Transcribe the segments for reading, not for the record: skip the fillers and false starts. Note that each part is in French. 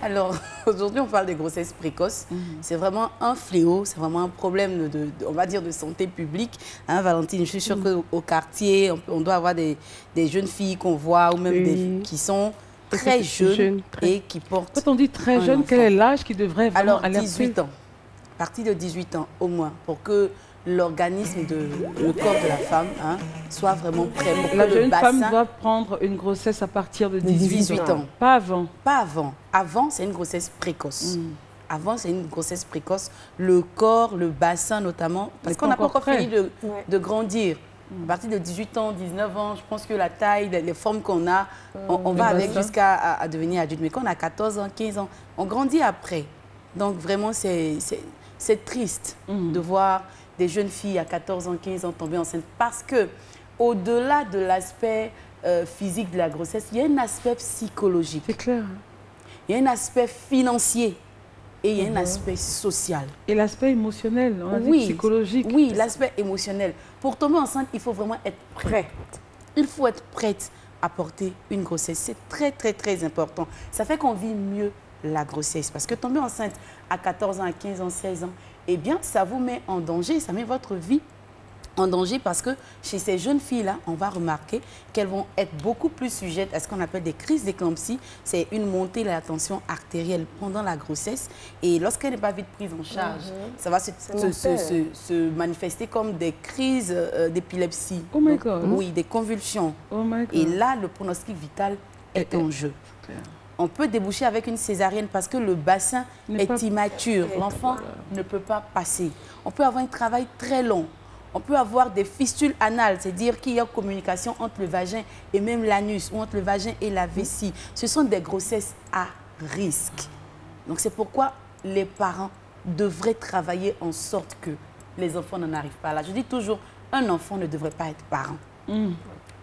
Alors, aujourd'hui, on parle des grossesses précoces. C'est vraiment un fléau, c'est vraiment un problème, on va dire, de santé publique. Hein, Valentine, je suis sûre qu'au quartier, on doit avoir des jeunes filles qu'on voit, ou même qui sont très jeunes et qui portent. Quand on dit très jeune, quel est l'âge qui devrait vraiment alerter? Alors, 18 ans. À partir de 18 ans, au moins, pour que l'organisme, le corps de la femme soit vraiment prêt. La jeune femme doit prendre une grossesse à partir de 18 ans. Pas avant. Pas avant. Avant, c'est une grossesse précoce. Avant, c'est une grossesse précoce. Le corps, le bassin notamment, parce qu'on n'a pas encore fini de grandir. À partir de 18 ans, 19 ans, je pense que la taille, les formes qu'on a, on va avec jusqu'à devenir adulte. Mais quand on a 14 ans, 15 ans, on grandit après. Donc vraiment, c'est triste de voir des jeunes filles à 14 ans, 15 ans tomber enceintes. Parce que au-delà de l'aspect physique de la grossesse, il y a un aspect psychologique. C'est clair. Il y a un aspect financier et il y a un aspect social. Et l'aspect émotionnel, on a dit psychologique. Oui, l'aspect émotionnel. Pour tomber enceinte, il faut vraiment être prête. Il faut être prête à porter une grossesse. C'est très, très, très important. Ça fait qu'on vit mieux la grossesse. Parce que tomber enceinte à 14 ans, à 15 ans, 16 ans, eh bien, ça vous met en danger, ça met votre vie en danger parce que chez ces jeunes filles-là, on va remarquer qu'elles vont être beaucoup plus sujettes à ce qu'on appelle des crises d'éclampsie. C'est une montée de la tension artérielle pendant la grossesse. Et lorsqu'elle n'est pas vite prise en charge, ça va se manifester comme des crises d'épilepsie. Oh my God. Oui, des convulsions. Oh my God. Et là, le pronostic vital est en jeu. On peut déboucher avec une césarienne parce que le bassin est immature. L'enfant ne peut pas passer. On peut avoir un travail très long. On peut avoir des fistules anales, c'est-à-dire qu'il y a communication entre le vagin et même l'anus, ou entre le vagin et la vessie. Ce sont des grossesses à risque. Donc c'est pourquoi les parents devraient travailler en sorte que les enfants n'en arrivent pas là. Je dis toujours, un enfant ne devrait pas être parent.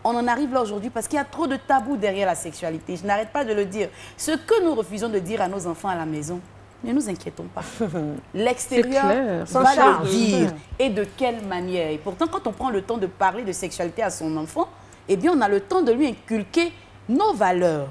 On en arrive là aujourd'hui parce qu'il y a trop de tabous derrière la sexualité. Je n'arrête pas de le dire. Ce que nous refusons de dire à nos enfants à la maison, ne nous inquiétons pas. L'extérieur va leur dire. Et de quelle manière. Et pourtant, quand on prend le temps de parler de sexualité à son enfant, eh bien, on a le temps de lui inculquer nos valeurs.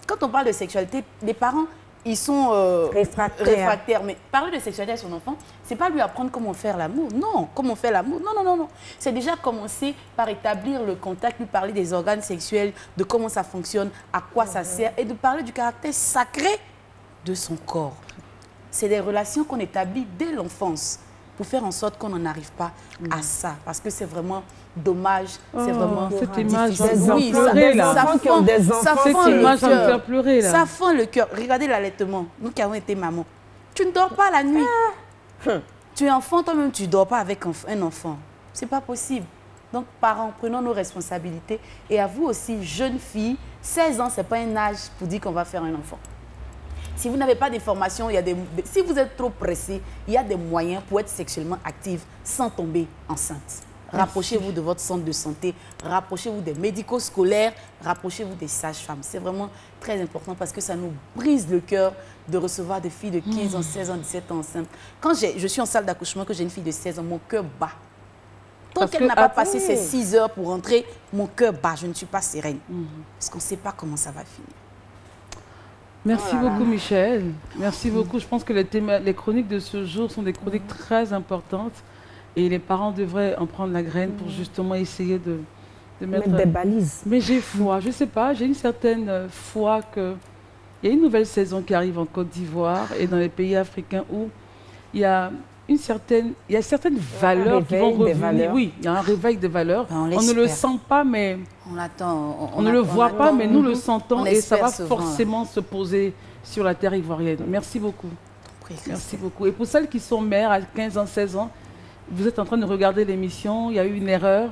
Quand on parle de sexualité, les parents, ils sont réfractaires. Mais parler de sexualité à son enfant, c'est pas lui apprendre comment faire l'amour. Non, comment faire l'amour. Non, non, non, non. C'est déjà commencer par établir le contact, lui parler des organes sexuels, de comment ça fonctionne, à quoi ça sert, et de parler du caractère sacré de son corps. C'est des relations qu'on établit dès l'enfance pour faire en sorte qu'on n'en arrive pas à ça. Parce que c'est vraiment dommage, c'est vraiment cette image difficile. Oui, ça fend le cœur. Regardez l'allaitement. Nous qui avons été mamans. Tu ne dors pas la nuit. Tu es enfant, toi-même, tu ne dors pas avec un enfant. Ce n'est pas possible. Donc, parents, prenons nos responsabilités. Et à vous aussi, jeunes filles, 16 ans, ce n'est pas un âge pour dire qu'on va faire un enfant. Si vous n'avez pas d'informations, si vous êtes trop pressé, il y a des moyens pour être sexuellement active sans tomber enceinte. Rapprochez-vous de votre centre de santé, rapprochez-vous des médico-scolaires, rapprochez-vous des sages-femmes. C'est vraiment très important parce que ça nous brise le cœur de recevoir des filles de 15 ans, 16 ans, 17 ans enceintes. Quand je suis en salle d'accouchement, que j'ai une fille de 16 ans, mon cœur bat. Tant qu'elle n'a pas passé ses 6 heures pour rentrer, mon cœur bat, je ne suis pas sereine. Parce qu'on ne sait pas comment ça va finir. Merci beaucoup, Michel. Merci beaucoup. Je pense que les chroniques de ce jour sont des chroniques très importantes et les parents devraient en prendre la graine pour justement essayer de mettre des balises. Mais j'ai foi. Je ne sais pas, j'ai une certaine foi qu'il y a une nouvelle saison qui arrive en Côte d'Ivoire et dans les pays africains où il y a certaines valeurs qui vont revenir. Oui, il y a un réveil des valeurs. On ne le sent pas, mais on attend. On ne le voit pas, mais nous le sentons et ça va forcément se poser sur la terre ivoirienne. Merci beaucoup. Merci beaucoup. Et pour celles qui sont mères à 15 ans, 16 ans, vous êtes en train de regarder l'émission, il y a eu une erreur.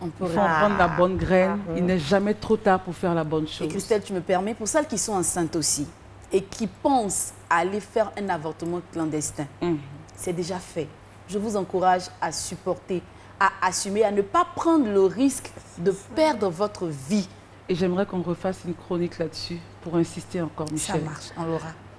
Il faut prendre la bonne graine. Il n'est jamais trop tard pour faire la bonne chose. Et Christelle, tu me permets, pour celles qui sont enceintes aussi et qui pensent à aller faire un avortement clandestin, c'est déjà fait. Je vous encourage à supporter, à assumer, à ne pas prendre le risque de perdre votre vie. Et j'aimerais qu'on refasse une chronique là-dessus pour insister encore, Michel. Ça marche, on l'aura.